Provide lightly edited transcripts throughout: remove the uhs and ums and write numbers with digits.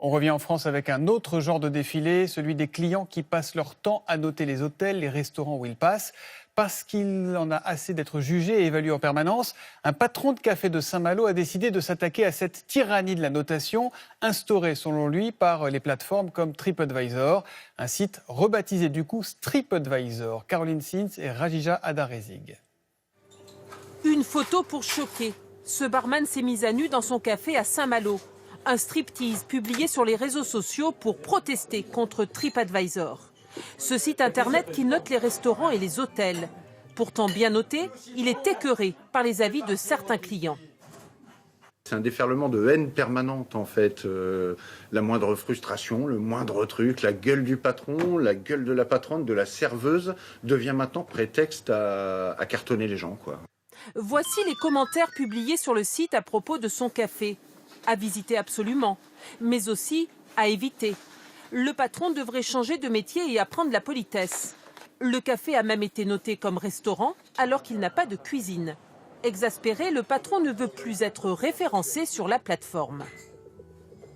On revient en France avec un autre genre de défilé, celui des clients qui passent leur temps à noter les hôtels, les restaurants où ils passent. Parce qu'il en a assez d'être jugé et évalué en permanence, un patron de café de Saint-Malo a décidé de s'attaquer à cette tyrannie de la notation, instaurée selon lui par les plateformes comme TripAdvisor, un site rebaptisé du coup StripAdvisor. Caroline Sins et Rajija Adarezig. Une photo pour choquer. Ce barman s'est mis à nu dans son café à Saint-Malo. Un striptease publié sur les réseaux sociaux pour protester contre TripAdvisor. Ce site internet qui note les restaurants et les hôtels. Pourtant bien noté, il est écœuré par les avis de certains clients. C'est un déferlement de haine permanente en fait. La moindre frustration, le moindre truc, la gueule du patron, la gueule de la patronne, de la serveuse devient maintenant prétexte à cartonner les gens, quoi. Voici les commentaires publiés sur le site à propos de son café. À visiter absolument, mais aussi à éviter. Le patron devrait changer de métier et apprendre la politesse. Le café a même été noté comme restaurant alors qu'il n'a pas de cuisine. Exaspéré, le patron ne veut plus être référencé sur la plateforme.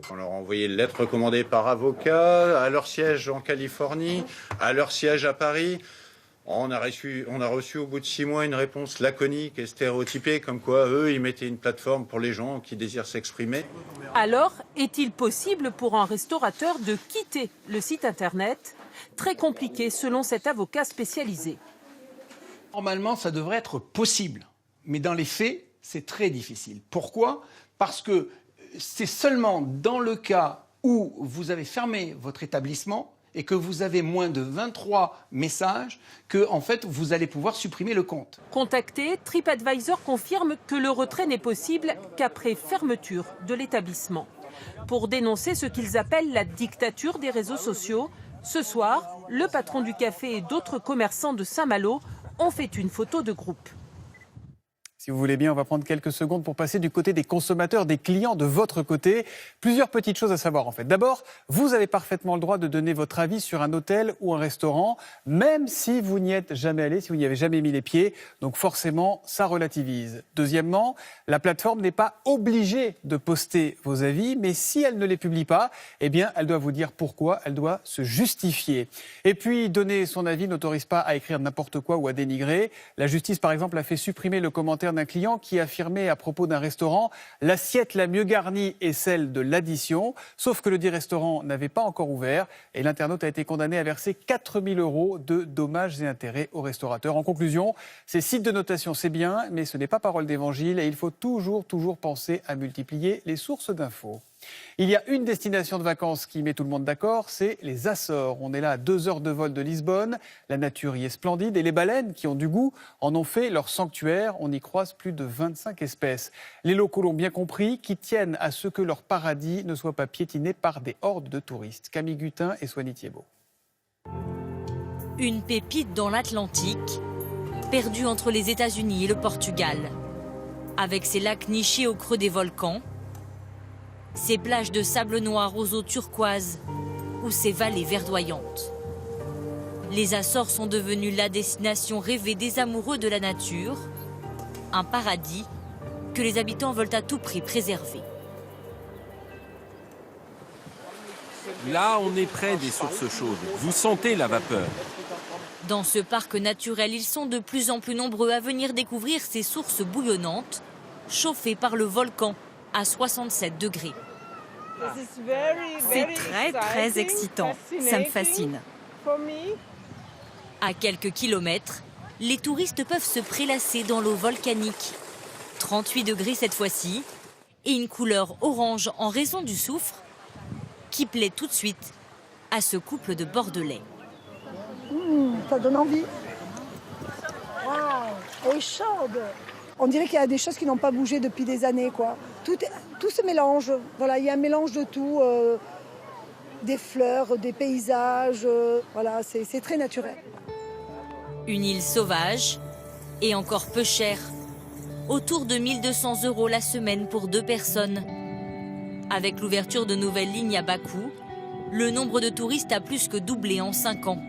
On leur a envoyé une lettre recommandée par avocat à leur siège en Californie, à leur siège à Paris. On a reçu au bout de 6 mois une réponse laconique et stéréotypée, comme quoi eux, ils mettaient une plateforme pour les gens qui désirent s'exprimer. Alors, est-il possible pour un restaurateur de quitter le site internet? Très compliqué selon cet avocat spécialisé. Normalement, ça devrait être possible. Mais dans les faits, c'est très difficile. Pourquoi? Parce que c'est seulement dans le cas où vous avez fermé votre établissement et que vous avez moins de 23 messages que, en fait, vous allez pouvoir supprimer le compte. Contacté, TripAdvisor confirme que le retrait n'est possible qu'après fermeture de l'établissement. Pour dénoncer ce qu'ils appellent la dictature des réseaux sociaux, ce soir, le patron du café et d'autres commerçants de Saint-Malo ont fait une photo de groupe. Si vous voulez bien, on va prendre quelques secondes pour passer du côté des consommateurs, des clients de votre côté. Plusieurs petites choses à savoir en fait. D'abord, vous avez parfaitement le droit de donner votre avis sur un hôtel ou un restaurant, même si vous n'y êtes jamais allé, si vous n'y avez jamais mis les pieds. Donc forcément, ça relativise. Deuxièmement, la plateforme n'est pas obligée de poster vos avis, mais si elle ne les publie pas, eh bien, elle doit vous dire pourquoi, elle doit se justifier. Et puis, donner son avis n'autorise pas à écrire n'importe quoi ou à dénigrer. La justice, par exemple, a fait supprimer le commentaire d'un client qui affirmait à propos d'un restaurant « L'assiette la mieux garnie est celle de l'addition », sauf que le dit restaurant n'avait pas encore ouvert et l'internaute a été condamné à verser 4 000 € de dommages et intérêts au restaurateur. En conclusion, ces sites de notation, c'est bien, mais ce n'est pas parole d'évangile et il faut toujours penser à multiplier les sources d'infos. Il y a une destination de vacances qui met tout le monde d'accord, c'est les Açores. On est là à 2 heures de vol de Lisbonne, la nature y est splendide et les baleines qui ont du goût en ont fait leur sanctuaire. On y croise plus de 25 espèces. Les locaux l'ont bien compris, qui tiennent à ce que leur paradis ne soit pas piétiné par des hordes de touristes. Camille Gutin et Soigny Thiebaud. Une pépite dans l'Atlantique, perdue entre les États-Unis et le Portugal. Avec ses lacs nichés au creux des volcans, ces plages de sable noir aux eaux turquoises ou ces vallées verdoyantes. Les Açores sont devenus la destination rêvée des amoureux de la nature, un paradis que les habitants veulent à tout prix préserver. Là, on est près des sources chaudes. Vous sentez la vapeur. Dans ce parc naturel, ils sont de plus en plus nombreux à venir découvrir ces sources bouillonnantes, chauffées par le volcan à 67 degrés. C'est très excitant, ça me fascine. À quelques kilomètres, les touristes peuvent se prélasser dans l'eau volcanique. 38 degrés cette fois-ci et une couleur orange en raison du soufre qui plaît tout de suite à ce couple de Bordelais. Ça donne envie. Waouh, elle est chaude. On dirait qu'il y a des choses qui n'ont pas bougé depuis des années, quoi. Tout se mélange. Voilà, il y a un mélange de tout, des fleurs, des paysages. Voilà, c'est très naturel. Une île sauvage et encore peu chère. Autour de 1 200 € la semaine pour 2 personnes. Avec l'ouverture de nouvelles lignes à bas coût, le nombre de touristes a plus que doublé en 5 ans.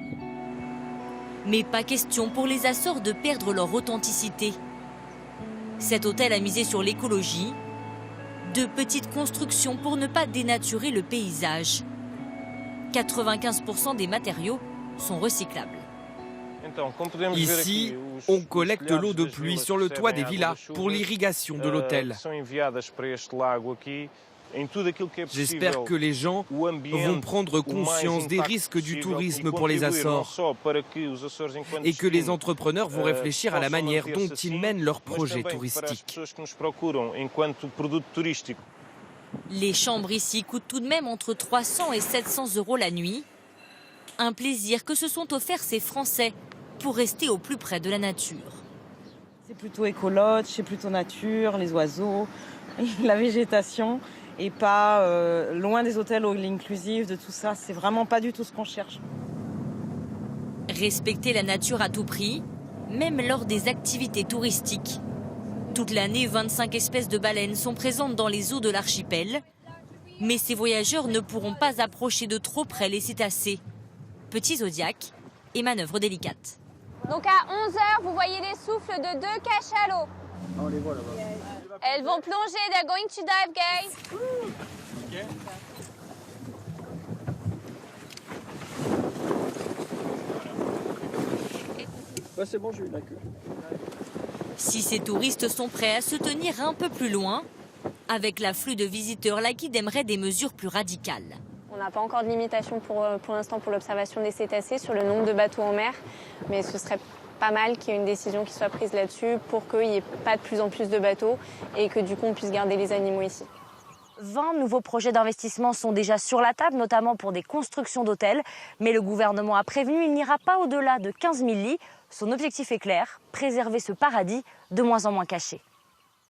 Mais pas question pour les Açores de perdre leur authenticité. Cet hôtel a misé sur l'écologie, De petites constructions pour ne pas dénaturer le paysage. 95% des matériaux sont recyclables. Ici, on collecte l'eau de pluie sur le toit des villas pour l'irrigation de l'hôtel. J'espère que les gens vont prendre conscience des risques du tourisme pour les Açores et que les entrepreneurs vont réfléchir à la manière dont ils mènent leurs projets touristiques. Les chambres ici coûtent tout de même entre 300 et 700 € la nuit. Un plaisir que se sont offerts ces Français pour rester au plus près de la nature. C'est plutôt écologique, c'est plutôt nature, les oiseaux, la végétation et pas loin des hôtels all inclusive, de tout ça. C'est vraiment pas du tout ce qu'on cherche. Respecter la nature à tout prix, même lors des activités touristiques. Toute l'année, 25 espèces de baleines sont présentes dans les eaux de l'archipel. Mais ces voyageurs ne pourront pas approcher de trop près les cétacés. Petit zodiaque et manœuvre délicate. Donc à 11h, vous voyez les souffles de 2 cachalots. On les voit là-bas. Elles vont plonger, they're going to dive, guys. Okay. Bah, c'est bon, j'ai eu la queue. Si ces touristes sont prêts à se tenir un peu plus loin, avec l'afflux de visiteurs, la guide aimerait des mesures plus radicales. On n'a pas encore de limitation pour l'instant pour l'observation des cétacés sur le nombre de bateaux en mer, mais ce serait pas mal qu'il y ait une décision qui soit prise là-dessus pour qu'il n'y ait pas de plus en plus de bateaux et que du coup on puisse garder les animaux ici. 20 nouveaux projets d'investissement sont déjà sur la table, notamment pour des constructions d'hôtels. Mais le gouvernement a prévenu, il n'ira pas au-delà de 15 000 lits. Son objectif est clair, préserver ce paradis de moins en moins caché.